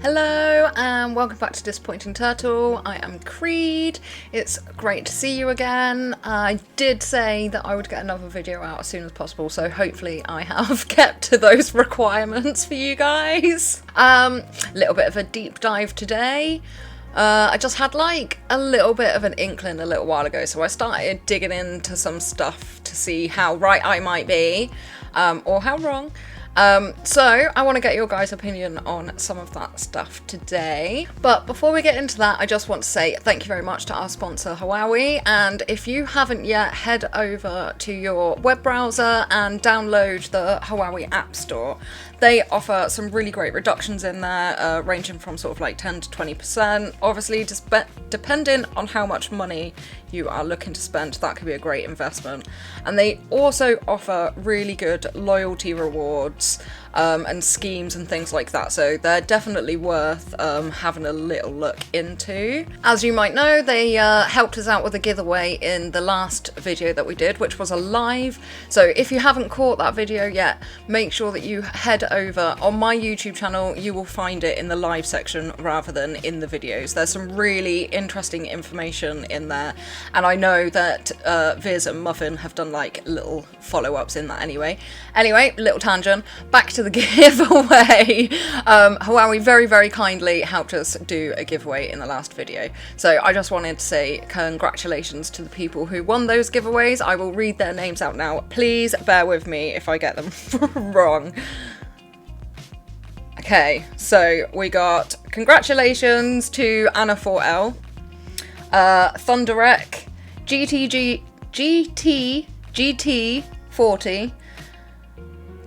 Hello and welcome back to Disappointing Turtle. I am Creed. It's great to see you again. I did say that I would get another video out as soon as possible, so hopefully I have kept to those requirements for you guys. Little bit of a deep dive today. I just had like a little bit of an inkling a little while ago, so I started digging into some stuff to see how right I might be, or how wrong. So I want to get your guys' opinion on some of that stuff today. But before we get into that, I just want to say thank you very much to our sponsor Huawei, and if you haven't yet, head over to your web browser and download the Huawei App Store. They offer some really great reductions in there, ranging from sort of like 10 to 20%. Obviously, just depending on how much money you are looking to spend, that could be a great investment. And they also offer really good loyalty rewards and schemes and things like that, so they're definitely worth having a little look into. As you might know, they helped us out with a giveaway in the last video that we did, which was a live. So if you haven't caught that video yet, make sure that you head over on my YouTube channel. You will find it in the live section rather than in the videos. There's some really interesting information in there, and I know that Viz and Muffin have done like little follow-ups in that anyway. Anyway, little tangent, back to the giveaway. Huawei very kindly helped us do a giveaway in the last video, so I just wanted to say congratulations to the people who won those giveaways. I will read their names out now. Please bear with me if I get them wrong. Okay, so we got congratulations to Anna 4L, Thunderek, GT40.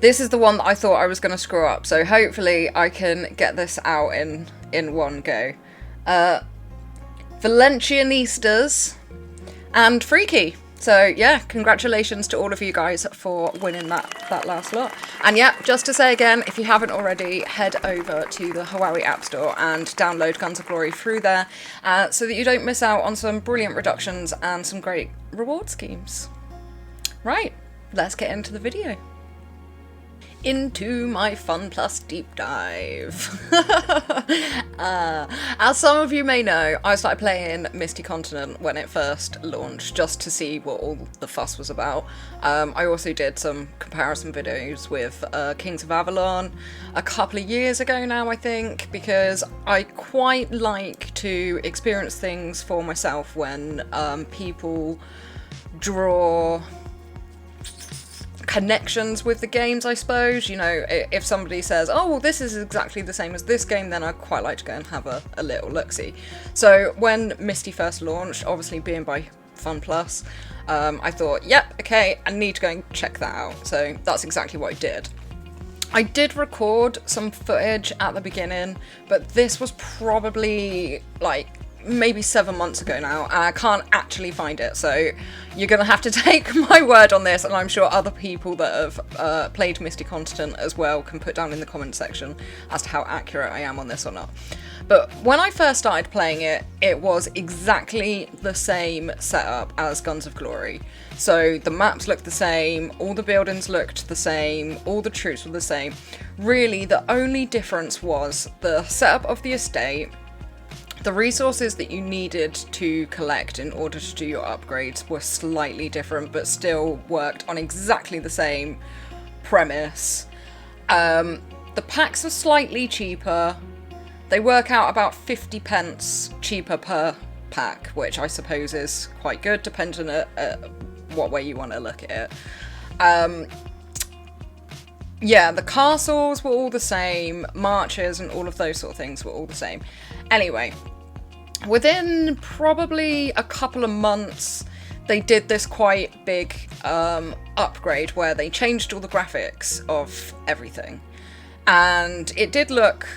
This is the one that I thought I was going to screw up, so hopefully I can get this out in one go. Valencianistas and Freaky. So yeah, congratulations to all of you guys for winning that last lot. And yeah, just to say again, if you haven't already, head over to the Huawei App Store and download Guns of Glory through there, so that you don't miss out on some brilliant reductions and some great reward schemes. Right, let's get into the video. Into my Funplus deep dive. As some of you may know, I started playing Misty Continent when it first launched, just to see what all the fuss was about. I also did some comparison videos with Kings of Avalon a couple of years ago now, I think, because I quite like to experience things for myself when people draw connections with the games, I suppose. You know, if somebody says, oh, well, this is exactly the same as this game, then I'd quite like to go and have a little look-see. So when Misty first launched, obviously being by Funplus, I thought, yep, okay, I need to go and check that out. So that's exactly what I did. I did record some footage at the beginning, but this was probably like maybe 7 months ago now, and I can't actually find it, so you're gonna have to take my word on this, and I'm sure other people that have played Misty Continent as well can put down in the comment section as to how accurate I am on this or not. But when I first started playing it, it was exactly the same setup as Guns of Glory. So the maps looked the same, all the buildings looked the same, all the troops were the same. Really, the only difference was the setup of the estate. The resources that you needed to collect in order to do your upgrades were slightly different, but still worked on exactly the same premise. The packs are slightly cheaper. They work out about 50 pence cheaper per pack, which I suppose is quite good, depending on what way you want to look at it. Yeah, the castles were all the same, marches and all of those sort of things were all the same. Anyway, within probably a couple of months, they did this quite big upgrade where they changed all the graphics of everything. And it did look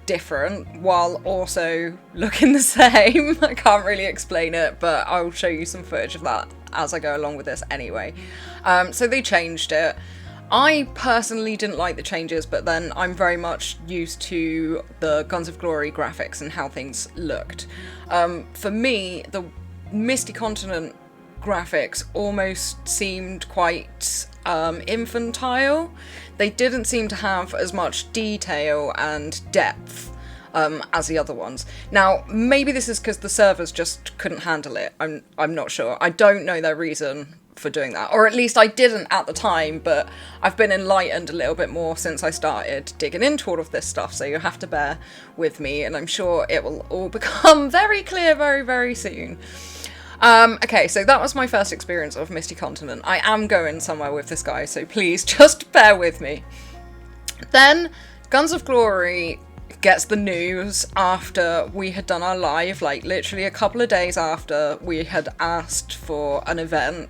different while also looking the same. I can't really explain it, but I'll show you some footage of that as I go along with this anyway. So they changed it. I personally didn't like the changes, but then I'm very much used to the Guns of Glory graphics and how things looked. For me, the Misty Continent graphics almost seemed quite infantile. They didn't seem to have as much detail and depth as the other ones. Now, maybe this is because the servers just couldn't handle it. I'm not sure. I don't know their reason for doing that, or at least I didn't at the time, but I've been enlightened a little bit more since I started digging into all of this stuff, so you have to bear with me, and I'm sure it will all become very clear very, very soon. Okay, so that was my first experience of Misty Continent. I am going somewhere with this guy, so please just bear with me. Then Guns of Glory gets the news after we had done our live, like literally a couple of days after we had asked for an event.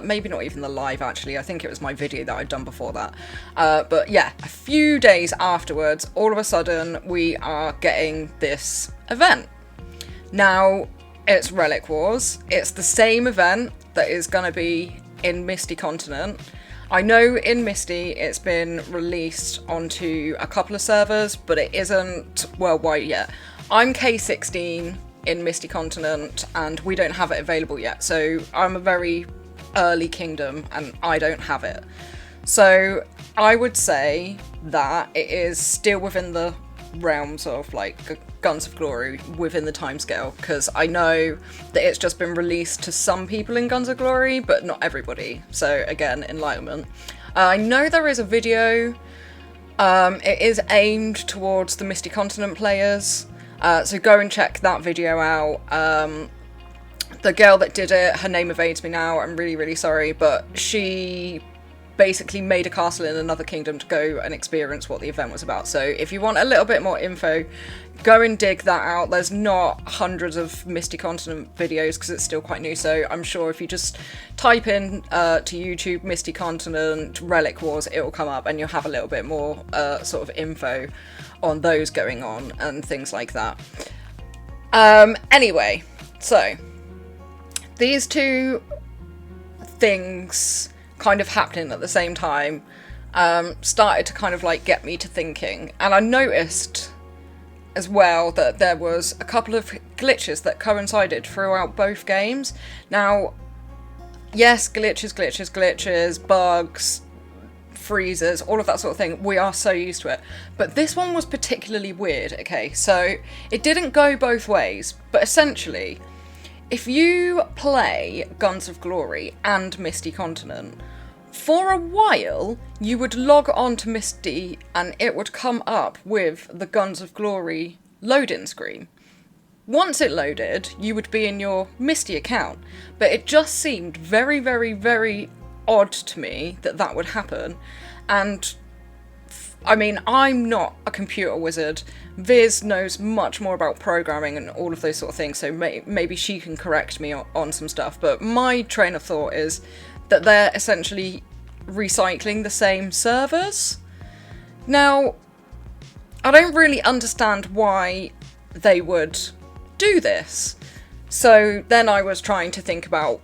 Maybe not even the live, actually. I think it was my video that I'd done before that. But yeah, a few days afterwards, all of a sudden, we are getting this event. Now, it's Relic Wars. It's the same event that is going to be in Misty Continent. I know in Misty it's been released onto a couple of servers, but it isn't worldwide yet. I'm K16 in Misty Continent, and we don't have it available yet, so I'm a very early kingdom and I don't have it. So I would say that it is still within the realms of like Guns of Glory within the timescale, because I know that it's just been released to some people in Guns of Glory, but not everybody. So again, enlightenment. I know there is a video. It is aimed towards the Misty Continent players, so go and check that video out. The girl that did it, her name evades me now, I'm really, really sorry, but she basically made a castle in another kingdom to go and experience what the event was about. So if you want a little bit more info, go and dig that out. There's not hundreds of Misty Continent videos because it's still quite new, so I'm sure if you just type in to YouTube Misty Continent Relic Wars, it will come up and you'll have a little bit more sort of info on those going on and things like that. Anyway, so these two things kind of happening at the same time started to kind of like get me to thinking, and I noticed as well that there was a couple of glitches that coincided throughout both games. Now, yes, glitches, bugs, freezers, all of that sort of thing, we are so used to it, but this one was particularly weird. Okay, so it didn't go both ways, but essentially if you play Guns of Glory and Misty Continent, for a while you would log on to Misty and it would come up with the Guns of Glory load-in screen. Once it loaded, you would be in your Misty account, but it just seemed very, very, very odd to me that that would happen. And I mean, I'm not a computer wizard. Viz knows much more about programming and all of those sort of things, so maybe she can correct me on some stuff, but my train of thought is that they're essentially recycling the same servers. Now, I don't really understand why they would do this, so then I was trying to think about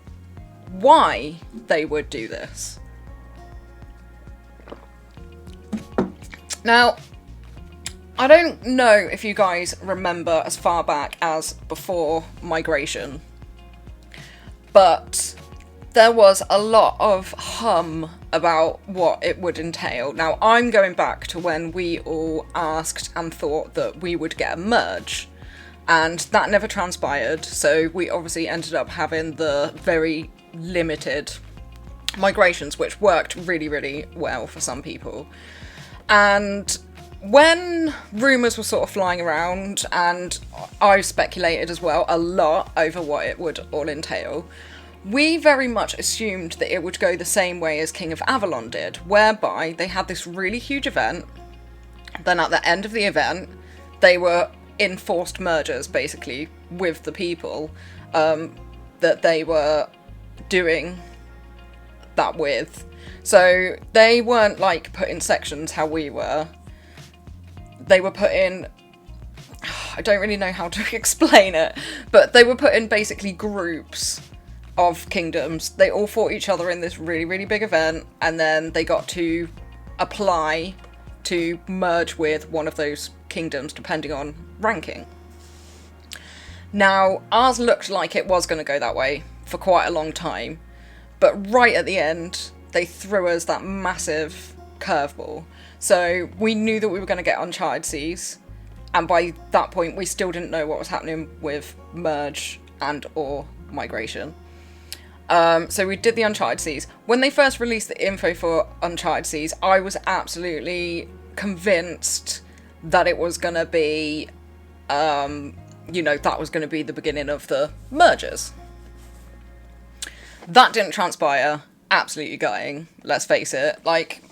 why they would do this. Now, I don't know if you guys remember as far back as before migration, but there was a lot of hum about what it would entail. Now, I'm going back to when we all asked and thought that we would get a merge, and that never transpired, so we obviously ended up having the very limited migrations, which worked really, really well for some people. And when rumours were sort of flying around, and I've speculated as well a lot over what it would all entail, we very much assumed that it would go the same way as King of Avalon did, whereby they had this really huge event, then at the end of the event, they were enforced mergers, basically, with the people that they were doing that with. So they weren't like put in sections how we were. They were put in, I don't really know how to explain it, but they were put in basically groups of kingdoms. They all fought each other in this really, really big event, and then they got to apply to merge with one of those kingdoms depending on ranking. Now, ours looked like it was going to go that way for quite a long time, but right at the end, they threw us that massive curveball. So we knew that we were going to get Uncharted Seas, and by that point we still didn't know what was happening with merge and or migration. So we did the Uncharted Seas. When they first released the info for Uncharted Seas, I was absolutely convinced that it was going to be, that was going to be the beginning of the mergers. That didn't transpire. Absolutely gutting, let's face it. Like,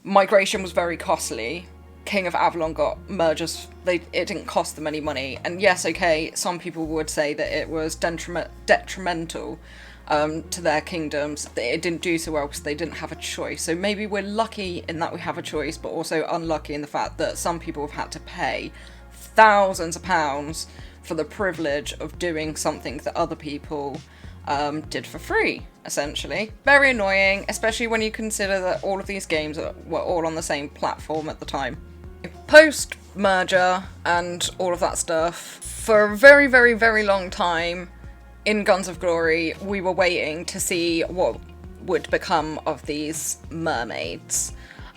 migration was very costly. King of Avalon got mergers, it didn't cost them any money. And yes, okay, some people would say that it was detrimental to their kingdoms, that it didn't do so well because they didn't have a choice. So maybe we're lucky in that we have a choice, but also unlucky in the fact that some people have had to pay thousands of pounds for the privilege of doing something that other people did for free, essentially. Very annoying, especially when you consider that all of these games were all on the same platform at the time. Post-merger and all of that stuff, for a very, very, very long time in Guns of Glory, we were waiting to see what would become of these mermaids.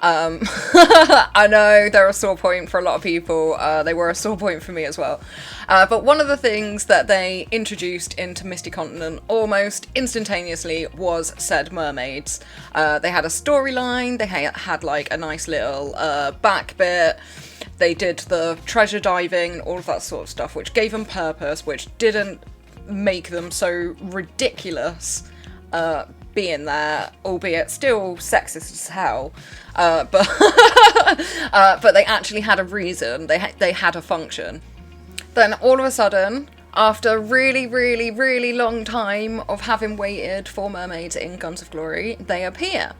I know they're a sore point for a lot of people. They were a sore point for me as well. But one of the things that they introduced into Misty Continent almost instantaneously was said mermaids. They had a storyline, they had like a nice little back bit, they did the treasure diving and all of that sort of stuff, which gave them purpose, which didn't make them so ridiculous being there, albeit still sexist as hell, but they actually had a reason, they had a function. Then all of a sudden, after really, really, really long time of having waited for mermaids in Guns of Glory, they appear.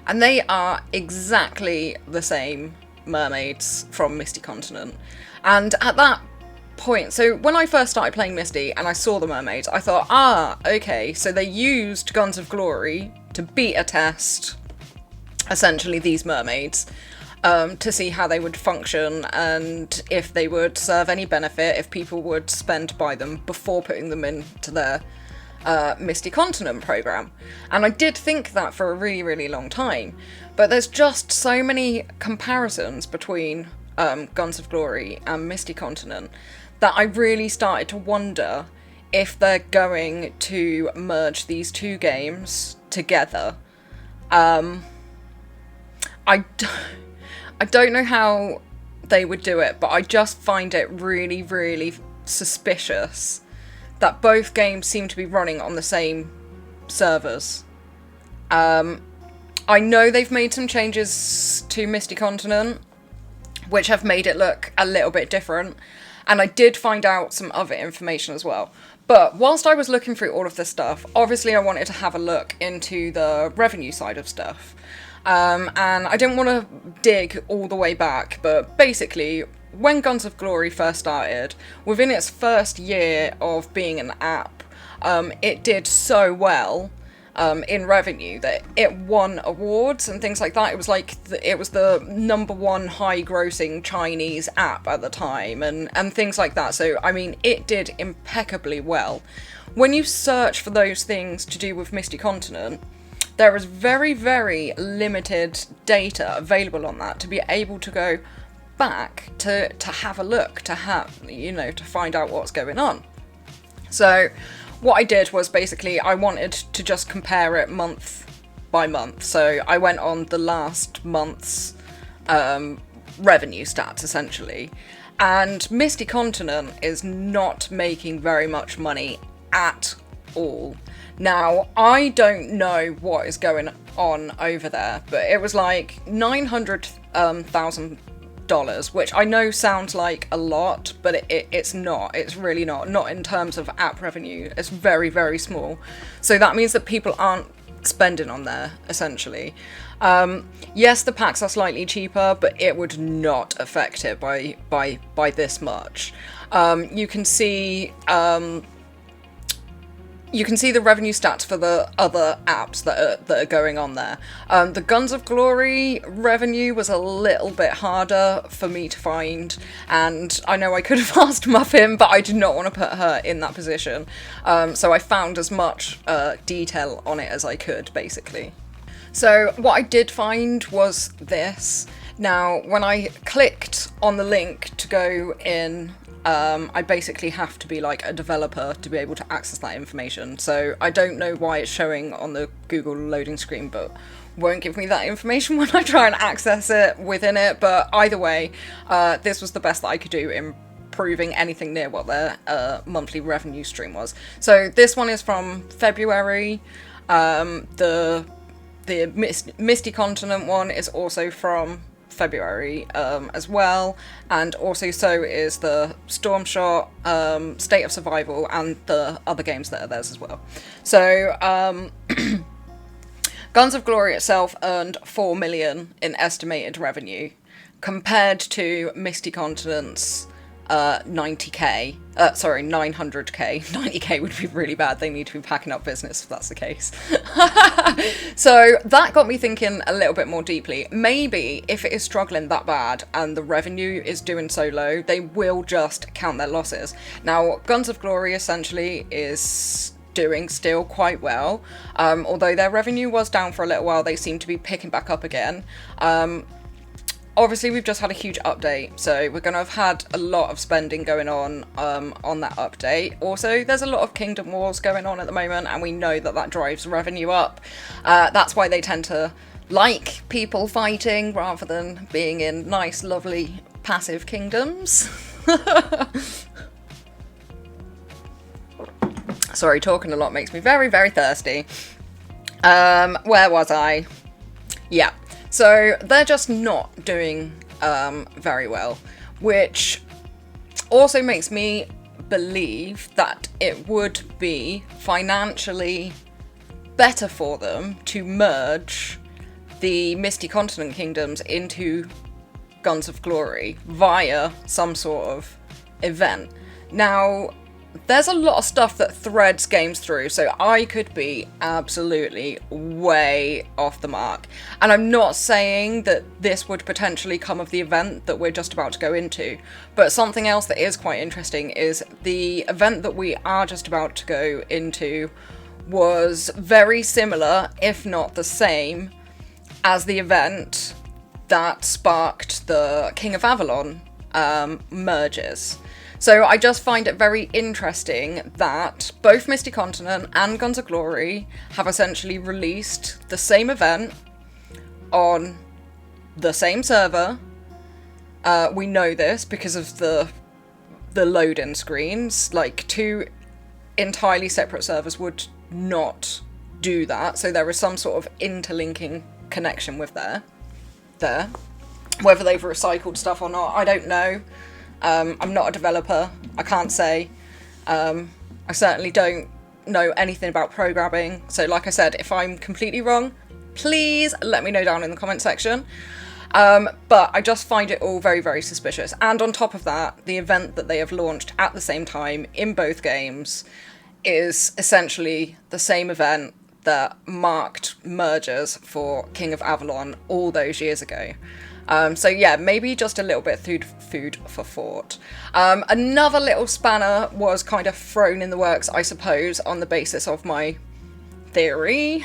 And they are exactly the same mermaids from Misty Continent. And at that point, so when I first started playing Misty and I saw the mermaids, I thought, okay, so they used Guns of Glory to beta test essentially these mermaids, to see how they would function and if they would serve any benefit, if people would spend by them before putting them into their Misty Continent program. And I did think that for a really, really long time, but there's just so many comparisons between Guns of Glory and Misty Continent that I really started to wonder if they're going to merge these two games together. I don't know how they would do it, but I just find it really, really suspicious that both games seem to be running on the same servers. I know they've made some changes to Misty Continent, which have made it look a little bit different. And I did find out some other information as well. But whilst I was looking through all of this stuff, obviously I wanted to have a look into the revenue side of stuff. And I didn't want to dig all the way back, but basically, when Guns of Glory first started, within its first year of being an app, it did so well in revenue that it won awards and things like that. It was like it was the #1 high-grossing Chinese app at the time, and things like that. So I mean, it did impeccably well. When you search for those things to do with Misty Continent, there is very, very limited data available on that to be able to go back to have a look, to find out what's going on. So what I did was basically I wanted to just compare it month by month. So I went on the last month's revenue stats, essentially. And Misty Continent is not making very much money at all. Now, I don't know what is going on over there, but it was like $900,000, which I know sounds like a lot, but it's not. It's really not. Not in terms of app revenue. It's very, very small. So that means that people aren't spending on there, essentially. Yes, the packs are slightly cheaper, but it would not affect it by this much. You can see the revenue stats for the other apps that are going on there. The Guns of Glory revenue was a little bit harder for me to find, and I know I could have asked Muffin, but I did not want to put her in that position. So I found as much detail on it as I could, basically. So what I did find was this. Now, when I clicked on the link to go in, I basically have to be like a developer to be able to access that information. So I don't know why it's showing on the Google loading screen, but won't give me that information when I try and access it within it. But either way, this was the best that I could do in proving anything near what their monthly revenue stream was. So this one is from February. The Misty Continent one is also from February as well, and also so is the Stormshot, State of Survival, and the other games that are theirs as well. So Guns of Glory itself earned 4 million in estimated revenue, compared to Misty Continent's 90k, 900k. 90k would be really bad. They need to be packing up business if that's the case. So that got me thinking a little bit more deeply. Maybe if it is struggling that bad and the revenue is doing so low, they will just count their losses. Now, Guns of Glory essentially is doing still quite well. Although their revenue was down for a little while, they seem to be picking back up again. Obviously, we've just had a huge update, so we're going to have had a lot of spending going on that update. Also, there's a lot of Kingdom Wars going on at the moment, and we know that that drives revenue up. That's why they tend to like people fighting rather than being in nice, lovely, passive kingdoms. Sorry, talking a lot makes me very, very thirsty. Where was I? Yeah. So they're just not doing very well, which also makes me believe that it would be financially better for them to merge the Misty Continent kingdoms into Guns of Glory via some sort of event. Now, there's a lot of stuff that threads games through, so I could be absolutely way off the mark. And I'm not saying that this would potentially come of the event that we're just about to go into, but something else that is quite interesting is the event that we are just about to go into was very similar, if not the same, as the event that sparked the King of Avalon merges. So I just find it very interesting that both Misty Continent and Guns of Glory have essentially released the same event on the same server. We know this because of the load-in screens. Like, two entirely separate servers would not do that, so there is some sort of interlinking connection with there. Whether they've recycled stuff or not, I don't know. I'm not a developer, I can't say. I certainly don't know anything about programming, so like I said, if I'm completely wrong, please let me know down in the comment section. But I just find it all very, very suspicious. And on top of that, the event that they have launched at the same time in both games is essentially the same event that marked mergers for King of Avalon all those years ago. So yeah, maybe just a little bit food for thought. Another little spanner was kind of thrown in the works, I suppose, on the basis of my theory.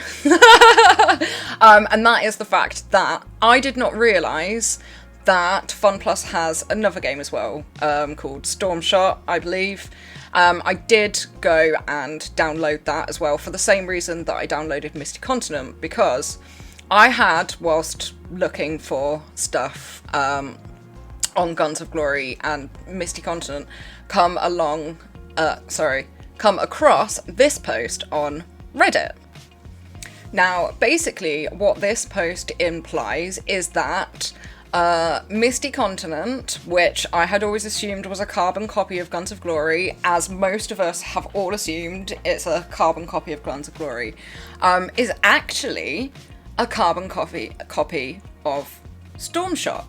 And that is the fact that I did not realise that Funplus has another game as well, called Stormshot, I believe. I did go and download that as well for the same reason that I downloaded Misty Continent, because I had, whilst looking for stuff on Guns of Glory and Misty Continent, come across this post on Reddit. Now, basically, what this post implies is that Misty Continent, which I had always assumed was a carbon copy of Guns of Glory, as most of us have all assumed it's a carbon copy of Guns of Glory, is actually a carbon copy of Stormshot.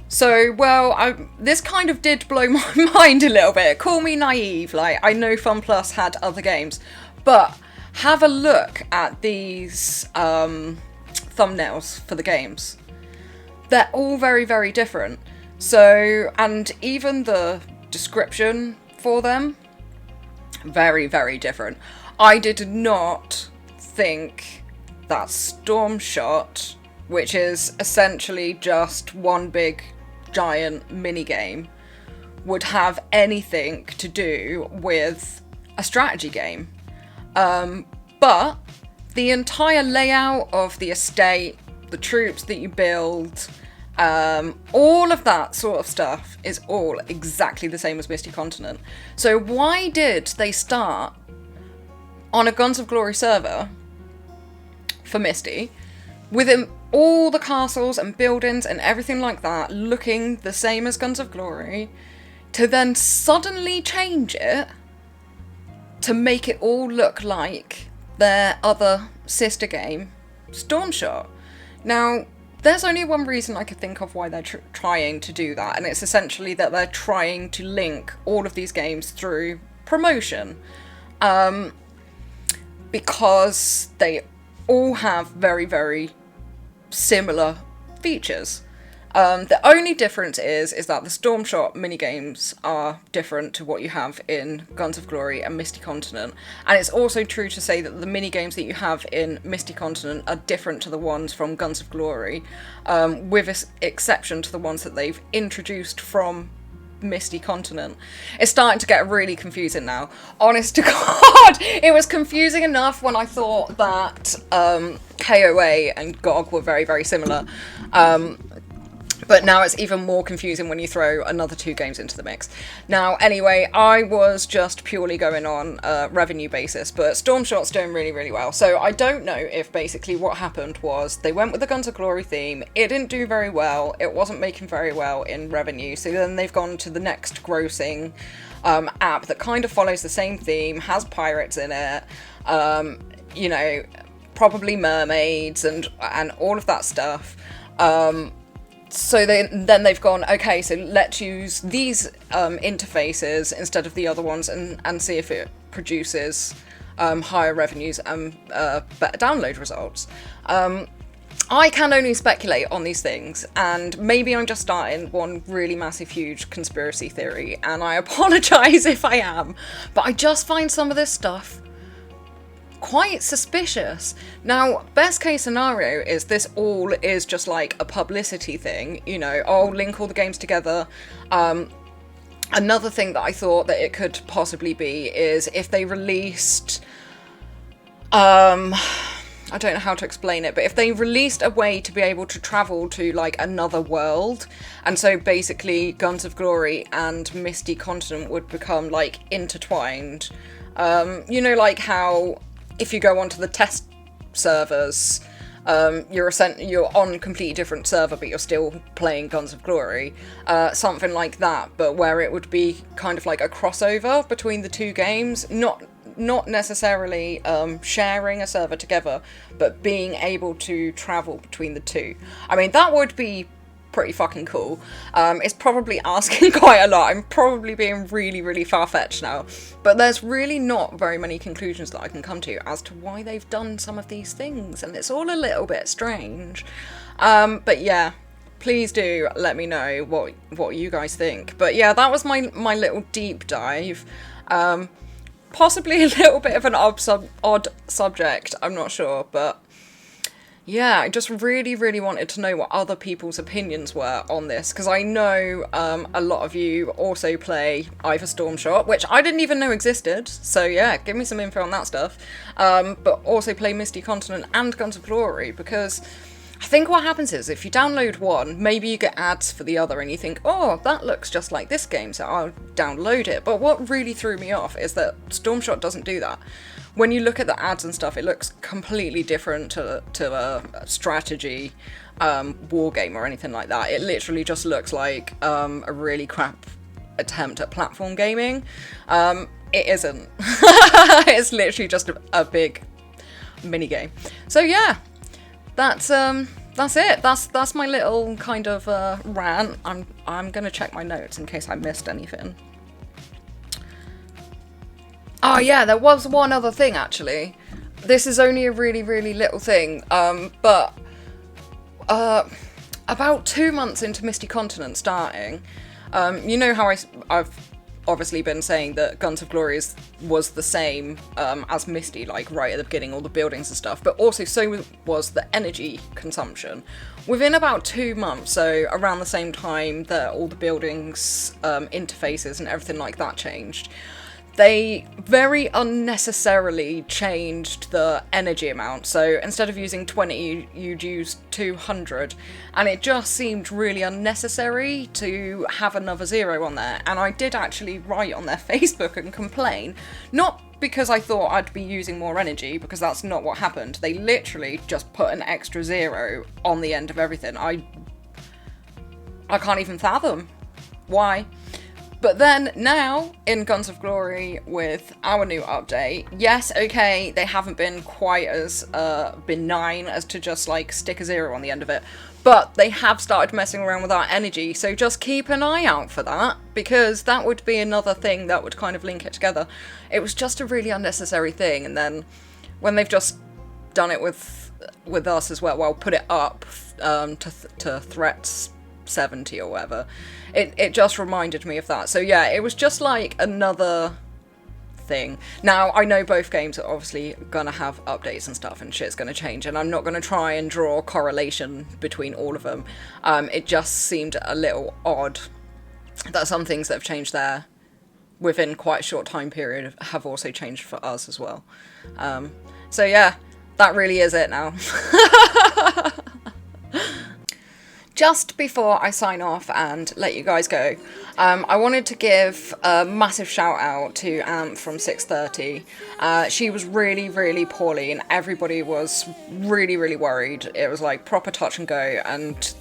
So, well, this kind of did blow my mind a little bit. Call me naive, like, I know Funplus had other games, but have a look at these thumbnails for the games. They're all very, very different. So, and even the description for them, very, very different. I did not think that Stormshot, which is essentially just one big giant mini game, would have anything to do with a strategy game. But the entire layout of the estate, the troops that you build, all of that sort of stuff is all exactly the same as Misty Continent. So why did they start on a Guns of Glory server for Misty, with all the castles and buildings and everything like that looking the same as Guns of Glory, to then suddenly change it to make it all look like their other sister game, Stormshot? Now, there's only one reason I could think of why they're trying to do that, and it's essentially that they're trying to link all of these games through promotion. Because they all have very, very similar features. The only difference is that the Stormshot minigames are different to what you have in Guns of Glory and Misty Continent. And it's also true to say that the minigames that you have in Misty Continent are different to the ones from Guns of Glory, with exception to the ones that they've introduced from Misty Continent. It's starting to get really confusing now. Honest to God, it was confusing enough when I thought that KOA and GOG were very, very similar. But now it's even more confusing when you throw another two games into the mix. Now, anyway, I was just purely going on a revenue basis, but Stormshot's doing really, really well. So I don't know if basically what happened was they went with the Guns of Glory theme. It didn't do very well. It wasn't making very well in revenue. So then they've gone to the next grossing app that kind of follows the same theme, has pirates in it, you know, probably mermaids and all of that stuff. So then they've gone, okay, so let's use these interfaces instead of the other ones and see if it produces higher revenues and better download results. I can only speculate on these things, and maybe I'm just starting one really massive, huge conspiracy theory, and I apologise if I am, but I just find some of this stuff quite suspicious. Now, best case scenario is this all is just like a publicity thing, you know, I'll link all the games together. Another thing that I thought that it could possibly be is if they released, I don't know how to explain it, but if they released a way to be able to travel to like another world, and so basically Guns of Glory and Misty Continent would become like intertwined. You know, like how if you go onto the test servers, you're on a completely different server, but you're still playing Guns of Glory. Something like that, but where it would be kind of like a crossover between the two games. Not necessarily sharing a server together, but being able to travel between the two. I mean, that would be pretty fucking cool. It's probably asking quite a lot. I'm probably being really, really far-fetched now. But there's really not very many conclusions that I can come to as to why they've done some of these things, and it's all a little bit strange. But yeah, please do let me know what you guys think. But yeah, that was my little deep dive. Possibly a little bit of an odd subject, I'm not sure, but yeah, I just really, really wanted to know what other people's opinions were on this, because I know a lot of you also play either Stormshot, which I didn't even know existed, so yeah, give me some info on that stuff, but also play Misty Continent and Guns of Glory, because I think what happens is if you download one, maybe you get ads for the other and you think, oh, that looks just like this game, so I'll download it. But what really threw me off is that Stormshot doesn't do that. When you look at the ads and stuff, it looks completely different to a strategy war game or anything like that. It literally just looks like a really crap attempt at platform gaming. It isn't. It's literally just a big mini game. So yeah. That's it. That's my little kind of rant. I'm gonna check my notes in case I missed anything. Oh yeah, there was one other thing actually. This is only a really, really little thing. But about 2 months into Misty Continent starting, you know how obviously been saying that Guns of Glory was the same as Misty, like right at the beginning, all the buildings and stuff, but also so was the energy consumption. Within about 2 months, so around the same time that all the buildings, interfaces and everything like that changed, they very unnecessarily changed the energy amount. So instead of using 20, you'd use 200. And it just seemed really unnecessary to have another 0 on there. And I did actually write on their Facebook and complain. Not because I thought I'd be using more energy, because that's not what happened. They literally just put an extra 0 on the end of everything. I can't even fathom why. But then now, in Guns of Glory, with our new update, yes, okay, they haven't been quite as benign as to just, like, stick a 0 on the end of it, but they have started messing around with our energy, so just keep an eye out for that, because that would be another thing that would kind of link it together. It was just a really unnecessary thing, and then when they've just done it with us as well, put it up to threats 70 or whatever, it just reminded me of that. So yeah, it was just like another thing. Now, I know both games are obviously gonna have updates and stuff and shit's gonna change, and I'm not gonna try and draw a correlation between all of them. It just seemed a little odd that some things that have changed there within quite a short time period have also changed for us as well. So yeah, that really is it now. Just before I sign off and let you guys go, I wanted to give a massive shout out to Ant from 630. She was really, really poorly and everybody was really, really worried. It was like proper touch and go, and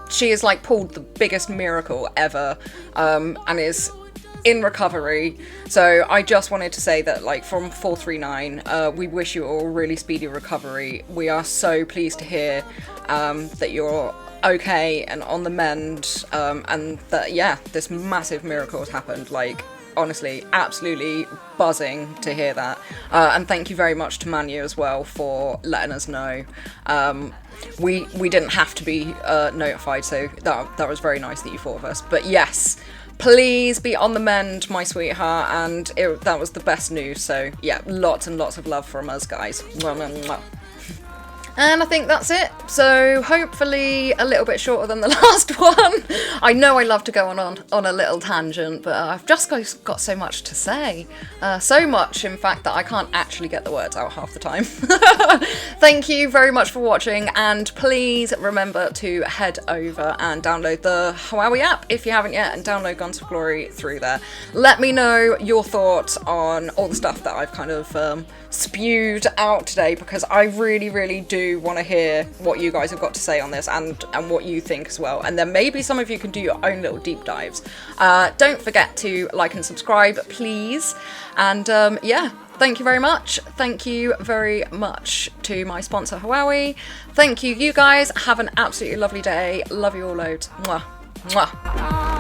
she has like pulled the biggest miracle ever, and is in recovery. So I just wanted to say that, like, from 439, we wish you all a really speedy recovery. We are so pleased to hear that you're okay and on the mend, and that, yeah, this massive miracle has happened. Like, honestly, absolutely buzzing to hear that. And thank you very much to Manu as well for letting us know. We didn't have to be notified, so that was very nice that you thought of us. But yes, please be on the mend, my sweetheart, and that was the best news. So yeah, lots and lots of love from us, guys. Mwah, mwah, mwah. And I think that's it. So hopefully a little bit shorter than the last one. I know I love to go on a little tangent, but I've just got so much to say. So much, in fact, that I can't actually get the words out half the time. Thank you very much for watching, and please remember to head over and download the Huawei app if you haven't yet, and download Guns of Glory through there. Let me know your thoughts on all the stuff that I've kind of spewed out today, because I really, really do want to hear what you guys have got to say on this, and what you think as well, and then maybe some of you can do your own little deep dives. Don't forget to like and subscribe, please, and yeah, thank you very much. Thank you very much to my sponsor Huawei. Thank you, you guys. Have an absolutely lovely day. Love you all loads. Mwah. Mwah.